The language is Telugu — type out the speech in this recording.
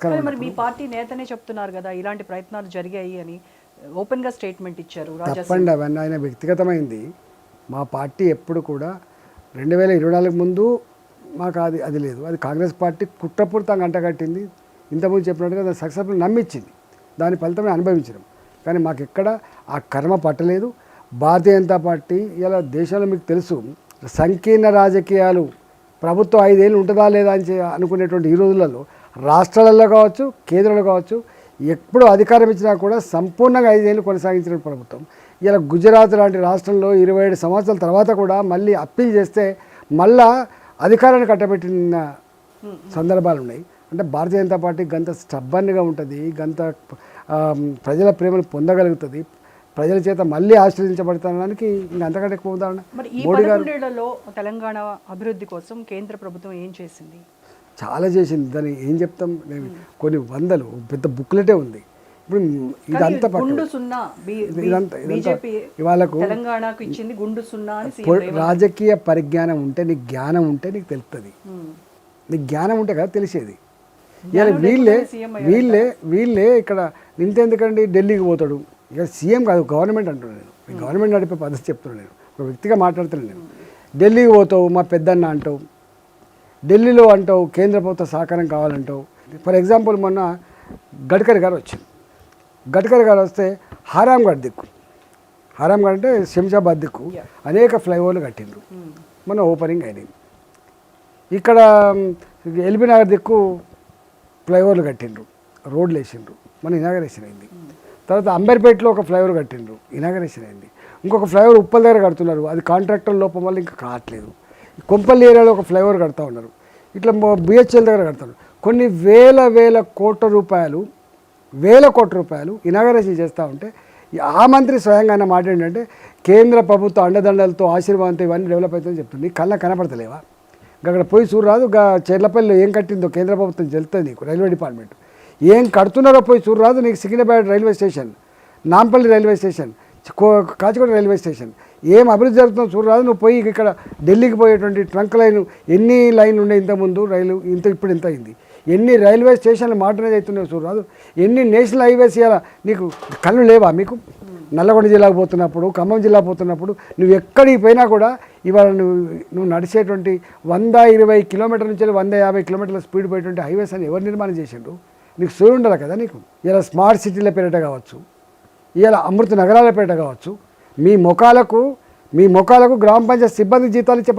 ఆస్కారం మరి మీ పార్టీ నేతనే చెప్తున్నారు కదా ఇలాంటి ప్రయత్నాలు జరిగాయి అని ఓపెన్ గా స్టేట్మెంట్ ఇచ్చారు రాజా తప్పండి అవన్నీ ఆయన వ్యక్తిగతమైంది. మా పార్టీ ఎప్పుడు కూడా 2024 ముందు మాకు అది లేదు. అది కాంగ్రెస్ పార్టీ కుట్రపూరితంగా అంటగట్టింది. ఇంతకుముందు చెప్పినట్టుగా దాన్ని సక్సెస్ఫుల్ నమ్మించింది, దాని ఫలితమే అనుభవించడం. కానీ మాకు ఎక్కడ ఆ కర్మ పట్టలేదు. భారతీయ జనతా పార్టీ ఇలా దేశంలో మీకు తెలుసు సంకీర్ణ రాజకీయాలు ప్రభుత్వం 5 ఏళ్ళు ఉంటుందా లేదా అని అనుకునేటువంటి ఈ రోజులలో రాష్ట్రాలలో కావచ్చు, కేంద్రంలో కావచ్చు, ఎప్పుడు అధికారం ఇచ్చినా కూడా సంపూర్ణంగా 5 ఏళ్ళు కొనసాగించిన ప్రభుత్వం. ఇలా గుజరాత్ లాంటి రాష్ట్రంలో 27 సంవత్సరాల తర్వాత కూడా మళ్ళీ అప్పీల్ చేస్తే మళ్ళా అధికారాన్ని కట్టబెట్టిన సందర్భాలు ఉన్నాయి. అంటే భారతీయ జనతా పార్టీ గంత స్టబ్బన్గా ఉంటుంది, గంత ప్రజల ప్రేమను పొందగలుగుతుంది, ప్రజల చేత మళ్ళీ ఆశ్రయించబడతానికి ఇంకా అంతకంటే ఎక్కువ ఉదాహరణ మోడీ గారు. తెలంగాణ అభివృద్ధి కోసం కేంద్ర ప్రభుత్వం ఏం చేసింది? చాలా చేసింది. దాన్ని ఏం చెప్తాం, కొన్ని వందలు పెద్ద బుక్లెటే ఉంది. ఇప్పుడు ఇదంతా ఇవాళకు రాజకీయ పరిజ్ఞానం ఉంటే, నీకు జ్ఞానం ఉంటే నీకు తెలుస్తుంది. నీకు జ్ఞానం ఉంటే కదా తెలిసేది. ఇలా వీళ్ళే ఇక్కడ నింతెందుకండి ఢిల్లీకి పోతాడు. ఇక సీఎం కాదు, గవర్నమెంట్ అంటున్నాను నేను. గవర్నమెంట్ నడిపే పద్ధతి చెప్తున్నాను నేను, ఒక వ్యక్తిగా మాట్లాడుతున్నాను నేను. ఢిల్లీకి పోతావు, మా పెద్దన్న అంటావు, ఢిల్లీలో అంటావు కేంద్ర ప్రభుత్వ సహకారం కావాలంటావు. ఫర్ ఎగ్జాంపుల్ మొన్న గడ్కరీ గారు వచ్చింది. గడ్కరీ గారు వస్తే హారాంఘడ్ దిక్కు, హారాంఘడ్ అంటే శంషాబాద్ దిక్కు అనేక ఫ్లైఓవర్లు కట్టిండ్రు, మొన్న ఓపెనింగ్ అయినాయి. ఇక్కడ ఎల్బీ నగర్ దిక్కు ఫ్లైఓవర్లు కట్టిండ్రు, రోడ్లు వేసిండ్రు, మన ఇనాగరేషన్ అయింది. తర్వాత అంబర్పేటలో ఒక ఫ్లైఓవర్ కట్టిండ్రు, ఇనాగరేషన్ అయింది. ఇంకొక ఫ్లైఓవర్ ఉప్పల్ దగ్గర కడుతున్నారు, అది కాంట్రాక్టర్ లోపం వల్ల ఇంకా కావట్లేదు. కొంపల్లి ఏరియాలో ఒక ఫ్లైఓవర్ కడతా ఉన్నారు, ఇట్లా బిహెచ్ఎల్ దగ్గర కడతారు. కొన్ని వేల కోట్ల రూపాయలు ఇనాగరేషన్ చేస్తూ ఉంటే ఆ మంత్రి స్వయంగా అన్న మాట ఏంటంటే కేంద్ర ప్రభుత్వ అండదండలతో ఆశీర్వాదంతో ఇవన్నీ డెవలప్ అవుతుందని చెప్తుంది. కళ్ళ కనపడతలేవా? అక్కడ పోయి చూడరాదు? చెర్లపల్లిలో ఏం కట్టిందో కేంద్ర ప్రభుత్వం చెల్తుంది నీకు, రైల్వే డిపార్ట్మెంట్ ఏం కడుతున్నారో పోయి చూడరాదు? నీకు Secunderabad railway station, Nampally railway station, Kacheguda railway station ఏం అభివృద్ధి జరుగుతుందో చూడరాదు? నువ్వు పోయి ఇక్కడ ఢిల్లీకి పోయేటువంటి ట్రంక్ లైన్ ఎన్ని లైన్లు ఉండే ఇంతకుముందు రైలు, ఇప్పుడు ఇంత అయింది. ఎన్ని రైల్వే స్టేషన్లు మోడర్నైజ్ అవుతున్నాయో చూడరాదు? ఎన్ని నేషనల్ హైవేస్ ఇవ్వాలా? నీకు కళ్ళు లేవా మీకు? నల్లగొండ జిల్లాకు పోతున్నప్పుడు, ఖమ్మం జిల్లా పోతున్నప్పుడు, నువ్వు ఎక్కడికి పోయినా కూడా ఇవాళ నువ్వు నడిచేటువంటి 120 కిలోమీటర్ల నుంచి 150 కిలోమీటర్ల స్పీడ్ పోయేటువంటి హైవేస్ అని ఎవరు నిర్మాణం చేసిండ్రు? నీకు సూర్యుడు ఉండాలి కదా నీకు. ఇలా స్మార్ట్ సిటీల పేరిట కావచ్చు, ఇలా అమృత నగరాల పేరిట కావచ్చు, మీ ముఖాలకు గ్రామ పంచాయతీ సిబ్బంది జీతాలు ఇచ్చే